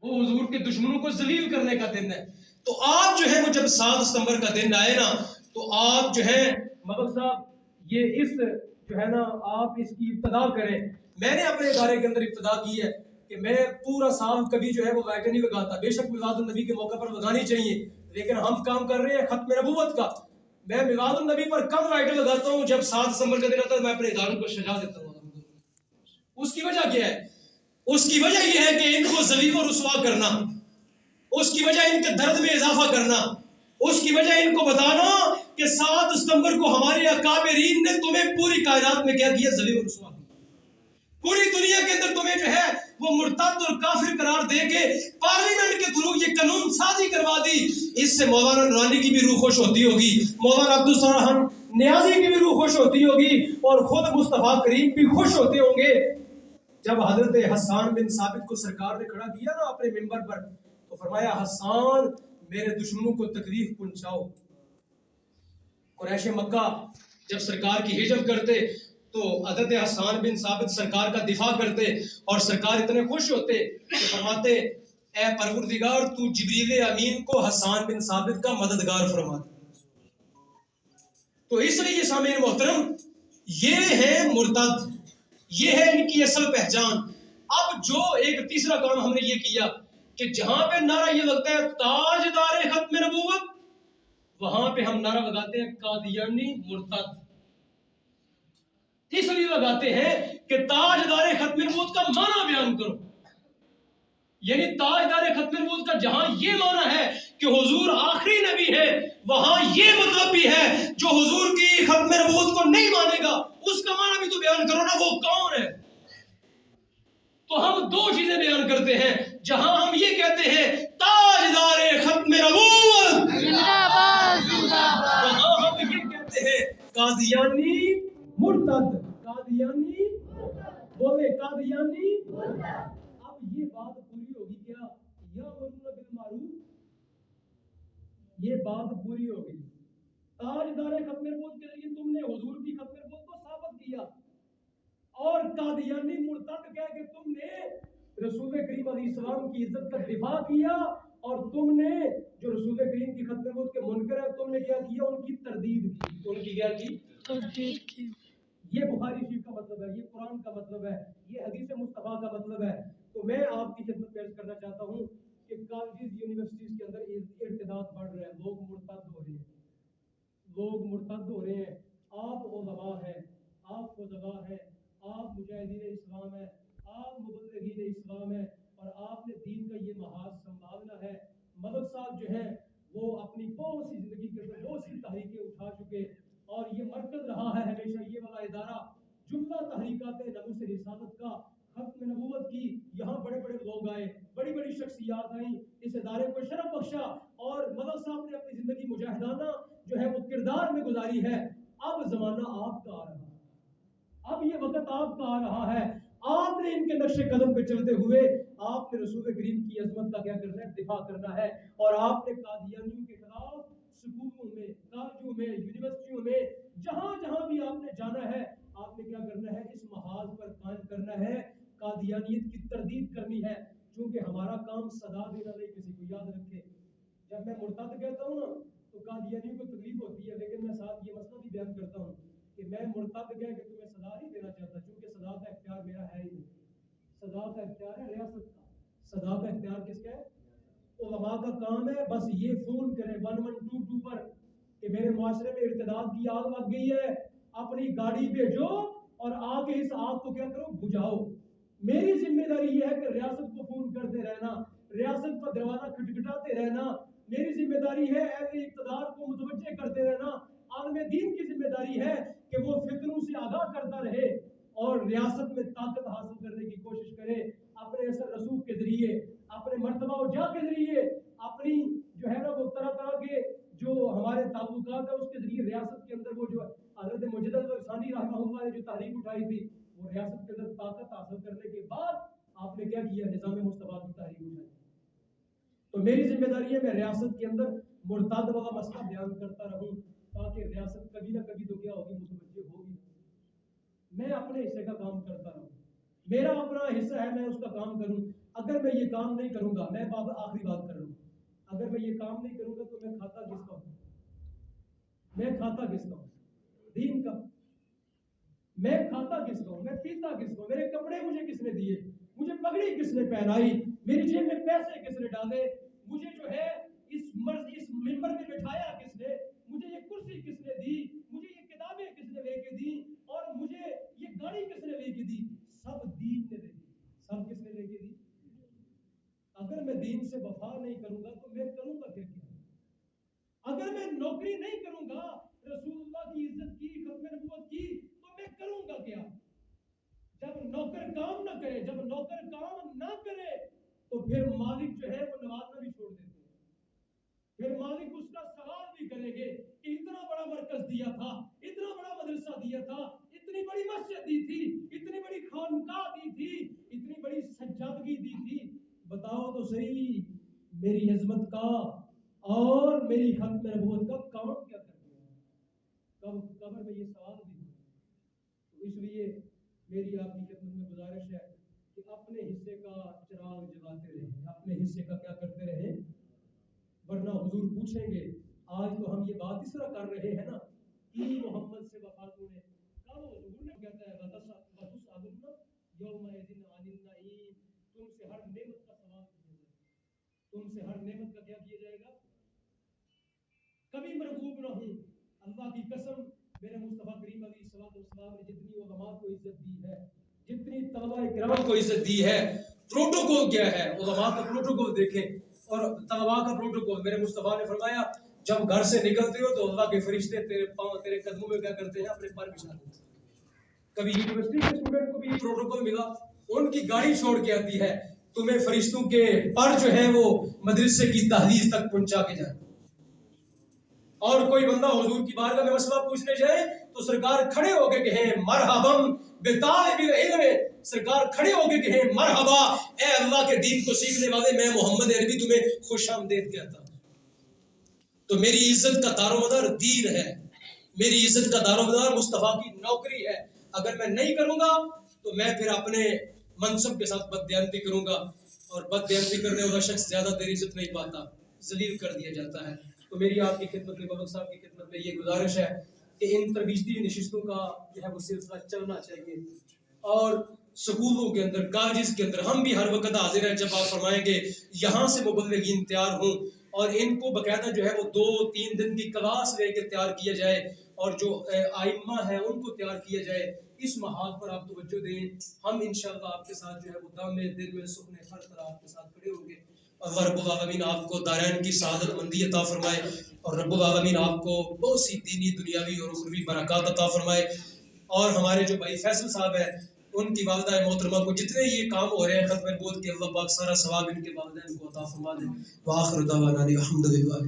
وہ حضور کے دشمنوں کو ذلیل کرنے کا دن ہے. تو آپ جو ہے وہ جب 7 ستمبر کا دن آئے نا تو آپ جو ہے ملک صاحب یہ اس جو ہے نا آپ اس کی ابتدا کریں. میں نے اپنے ادارے کے اندر ابتدا کی ہے کہ میں پورا سال کبھی جو ہے وہ وائٹر نہیں لگاتا. بے شک میلاد النبی کے موقع پر لگانی چاہیے, لیکن ہم کام کر رہے ہیں ختم نبوت کا. میں میلاد النبی پر کم وائٹر لگاتا ہوں. جب 7 ستمبر کا دن آتا ہے میں اپنے اداروں کو سجا دیتا ہوں. اس کی وجہ کیا ہے؟ اس کی وجہ یہ ہے کہ ان کو ذلیل و رسوا کرنا, اس کی وجہ ان کے درد میں اضافہ کرنا, اس کی وجہ ان کو بتانا کہ 7 ستمبر کو ہمارے اکابرین نے تمہیں پوری کائنات میں کیا کیا, ذلیل و رسوا کیا. پوری دنیا کے اندر تمہیں جو ہے وہ مرتد اور کافر قرار دے کے پارلیمنٹ کے تھرو یہ قانون سازی کروا دی. اس سے مولانا نورانی کی بھی روح خوش ہوتی ہوگی, مولانا عبدالسلام نیازی کی بھی روح خوش ہوتی ہوگی, اور خود مصطفیٰ کریم بھی خوش ہوتے ہوں گے. جب حضرت حسان بن ثابت کو سرکار نے کھڑا کیا نا اپنے منبر پر, تو فرمایا حسان میرے دشمنوں کو تکلیف پہنچاؤ. قریش مکہ جب سرکار کی ہجرت کرتے تو حضرت حسان بن ثابت سرکار کا دفاع کرتے, اور سرکار اتنے خوش ہوتے کہ فرماتے اے پروردگار تو جبریل امین کو حسان بن ثابت کا مددگار فرما دے. تو اس لیے سامعین محترم یہ ہے مرتد, یہ ہے ان کی اصل پہچان. اب جو ایک تیسرا کام ہم نے یہ کیا کہ جہاں پہ نعرہ یہ لگتا ہے تاجدار ختم نبوت, وہاں پہ ہم نعرہ لگاتے ہیں قادیانی مرتد. اس لیے لگاتے ہیں کہ تاجدار ختم نبوت کا معنی بیان کرو. یعنی تاجدار ختم نبوت کا جہاں یہ معنی ہے کہ حضور آخری نبی ہے, وہاں یہ مطلب بھی ہے جو حضور کی ختم نبوت کو نہیں مانے گا اس کا معنی بھی تو بیان کرو نا, وہ کون ہے. تو ہم دو چیزیں بیان کرتے ہیں, جہاں ہم یہ کہتے ہیں تاجدار ختم نبوت زندہ باد, وہاں ہم یہ کہتے ہیں قادیانی مرتد. قادیانی بولے قادیانی. اب یہ بات پوری ہوگی کیا, یا امرنا بالمعروف, یہ بات پوری ہوگی. تاجدار ختم نبوت کے ذریعے تم نے حضور کی ختم نبوت کو ثابت کیا, اور قادیانی مرتد کہہ کہ تم نے رسول کریم علیہ السلام کی عزت کا دفاع کیا, اور تم نے جو رسول کریم کی ختم نبوت کے منکر ہے تم نے کیا کیا, ان کی تردید کی. ان کی کیا کی, تردید کی. یہ بخاری شریف کا مطلب ہے, یہ قرآن کا مطلب ہے, یہ حدیث مصطفیٰ کا مطلب ہے. تو میں آپ کی خدمت پیش کرنا چاہتا ہوں کہ کالجز یونیورسٹیز کے اندر ارتداد بڑھ رہا ہے, لوگ مرتد ہو رہے ہیں, لوگ مرتد ہو رہے ہیں. آپ علماء ہیں, آپ فضلاء ہیں, آپ مجاہدین اسلام ہیں, آپ مبلغین اسلام ہیں, اور آپ نے دین کا یہ محاذ سنبھالنا ہے. ملک صاحب جو ہیں وہ اپنی بہت سی زندگی کے اندر بہت سی تحریکیں اٹھا چکے, اور یہ مرکز رہا ہے ہمیشہ یہ والا ادارہ جملہ تحریکات ناموس رسالت کا, ختم نبوت کی. یہاں بڑے بڑے لوگ آئے, بڑی بڑی شخصیات آئیں, اس ادارے کو شرف بخشا, اور ملک صاحب نے اپنی زندگی مجاہدانہ جو ہے وہ کردار میں گزاری ہے. اب زمانہ آپ کا آ رہا ہے, اب یہ وقت آپ کا آ رہا ہے. آپ نے ان کے نقش قدم پہ چلتے ہوئے آپ نے رسول کریم کی عظمت کا کیا کرنا ہے, دفاع کرنا ہے. اور آپ نے قادیانیوں کے خلاف سکولوں میں, کالجوں میں, یونیورسٹیوں میں, جہاں جہاں بھی آپ نے جانا ہے, آپ نے کیا کرنا ہے, اس محاذ پر قائم کرنا ہے, قادیانیت کی تردید کرنی ہے. چونکہ ہمارا کام صدا دینا نہیں, کسی کو یاد رکھے. جب میں مرتد کہتا ہوں نا تو قادیانیوں کو تکلیف ہوتی ہے, لیکن میں ساتھ یہ مسئلہ بھی بیان کرتا ہوں کہ میں مرتد کہہ کہ تمہیں سزا نہیں دینا چاہتا, چونکہ سزا کا اختیار میرا ہے ہی نہیں. سزا کا اختیار ہے ریاست کا. سزا کا اختیار کس کا ہے؟ علماء کا کام ہے بس یہ فون کریں 1122 پر کہ میرے معاشرے میں ارتداد کی آگ لگ گئی ہے, اپنی گاڑی بھیجو اور آ کے اس آگ کو کیا کرو, بجھاؤ. میری ذمہ داری یہ ہے کہ ریاست کو فون کرتے رہنا, ریاست کا دروازہ کھٹکھٹاتے رہنا. میری ذمہ داری ہے اہل اقتدار کو متوجہ کرتے رہنا. عالم دین کی ذمہ داری ہے کہ وہ فتنوں سے آگاہ کرتا رہے اور ریاست میں طاقت حاصل کرنے کی کوشش کرے, اپنے اثر رسوخ کے ذریعے, اپنے مرتبہ و جاہ کے ذریعے, اپنی جو ہے نا وہ طرح طرح کے جو ہمارے تعلقات ہیں اس کے ذریعے ریاست کے اندر وہ جو حضرت مجدد ثانی رحمہ اللہ نے جو تحریک اٹھائی تھی, وہ ریاست کے اندر طاقت حاصل کرنے کے بعد آپ نے کیا کیا, نظام مصطفیٰ کی تحریک اٹھائی. تو میری ذمہ داری ہے میں ریاست کے اندر مرتد والا مسئلہ بیان کرتا رہوں تاکہ ریاست کبھی نہ کبھی تو کیا ہوگی, متوجہ ہوگی. میں اپنے حصے کا کام کرتا رہوں, میرا اپنا حصہ ہے, میں اس کا کام کروں. اگر میں یہ کام نہیں کروں گا، میں آخری بات کر رہا ہوں، اگر میں یہ کام نہیں کروں گا تو میں کھاتا کس کا ہوں؟ میں کھاتا کس کا ہوں؟ دین کا۔ میں کھاتا کس کا ہوں؟ میں پیتا کس کا ہوں؟ میرے کپڑے مجھے کس نے دیے؟ مجھے پگڑی کس نے پہنائی؟ میری جیب میں پیسے کس نے ڈالے؟ مجھے جو ہے اس ممبر میں بٹھایا کس نے؟ مجھے یہ کرسی کس نے دی؟ مجھے یہ کتابیں کس نے لے کے دی؟ اور مجھے یہ گاڑی کس نے لے کے دی؟ سب دین نے لے کے دی۔ سب کس نے لے کے دی؟ اگر میں دین سے وفا نہیں کروں گا تو میں کروں گا کیا؟ اگر میں نوکری نہیں کروں گا، رسول اللہ کی عزت کی، ختم نبوت کی، تو میں کروں گا کیا؟ جب نوکر کام نہ کرے، جب نوکر کام نہ کرے تو پھر مالک جو ہے وہ نوازنا بھی چھوڑ دیتے ہیں۔ پھر مالک اس کا سوال بھی کریں گے کہ اتنا بڑا مرکز دیا تھا، اتنا بڑا مدرسہ دیا تھا، اتنی بڑی مسجد دی تھی، اتنی بڑی خانقاہ دی تھی، اتنی بڑی سجادگی دی تھی، بتاؤ تو صحیح میری عظمت کا اور میری ختم نبوت کا کام کیا کر دیا؟ قبر میں یہ سوال بھی ہو۔ تو اس لیے میری آپ کی خدمت میں گزارش ہے کہ اپنے حصے کا چراغ جلاتے رہیں، اپنے حصے کا کیا کرتے رہیں، ورنہ حضور پوچھیں گے آج تو ہم یہ بات اس طرح کر رہے ہیں نا، محمد سے وفاتوں نے کب، حضور نے کہتا ہے وَتُسْأَلُونَ يَوْمَئِذٍ عَنِ النَّعِيمِ، تم سے ہر نعمت کا سوال کیا جائے گا، تم سے ہر نعمت کا کیا کیا جائے گا؟ کبھی مرغوب نہ ہوں، اللہ کی قسم میرے مصطفیٰ کریم علیہ السلام نے جتنی علماء کو عزت دی ہے، جتنی طلباء کرام کو عزت دی ہے، پروٹوکول کیا ہے؟ علماء کا پروٹوکول دیکھیں اور طلباء کا پروٹوکول۔ میرے مصطفیٰ نے فرمایا جب گھر سے نکلتے ہو تو اللہ کے فرشتے تیرے پاؤں، تیرے قدموں میں کیا کرتے ہیں؟ اپنے پر بچھا دیتے ہیں۔ کبھی یونیورسٹی کے اسٹوڈنٹ کو بھی پروٹوکول ملا، ان کی گاڑی چھوڑ کے آتی ہے، تمہیں فرشتوں کے پر جو ہے وہ مدرسے کی دہلیز تک پہنچا کے جائے۔ اور کوئی بندہ حضور کی بارگاہ میں مسئلہ پوچھنے جائے تو سرکار کھڑے ہو کے کہیں مرحباً بطالب العلم، سرکار کھڑے ہو کے کہیں مرحبا اے اللہ کے دین کو سیکھنے والے، میں محمد عربی تمہیں خوش آمدید کہتا ہوں۔ تو میری عزت کا دار و مدار دین ہے، میری عزت کا دار و مدار مصطفیٰ کی نوکری ہے۔ اگر میں نہیں کروں گا تو میں پھر اپنے منصب کے ساتھ بددیانتی کروں گا، اور بددیانتی کرنے والا شخص زیادہ دیر عزت نہیں پاتا، ذلیل کر دیا جاتا ہے۔ تو میری آپ کی خدمت میں، بابک صاحب کی خدمت میں یہ گزارش ہے کہ ان تربیتی نشستوں کا جو ہے وہ سلسلہ چلنا چاہیے، اور سکولوں کے اندر، کالجز کے اندر ہم بھی ہر وقت حاضر ہیں جب آپ فرمائیں گے یہاں سے مبلغین تیار ہوں، اور ان کو باقاعدہ جو ہے وہ 2-3 دن کی کلاس لے کے تیار کیا جائے، اور جو ائمہ ہیں ان کو تیار کیا جائے۔ اس محاذ پر آپ توجہ دیں، ہم انشاءاللہ آپ کے ساتھ جو ہے وہ دم میں، دل میں، سکھ میں، ہر طرح آپ کے ساتھ کھڑے ہوں گے۔ اللہ رب العالمین آپ کو دارین کی سعادت مندی عطا فرمائے، اور رب العالمین آپ کو بہت سی دینی، دنیاوی اور اخروی برکات عطا فرمائے۔ اور ہمارے جو بھائی فیصل صاحب ہیں، ان کی والدہ محترمہ کو جتنے یہ کام ہو رہے ہیں ختم نبوت کے، اللہ پاک سارا ثواب ان کے والدین کو عطا فرما دے۔ وآخر دعوانا الحمدللہ۔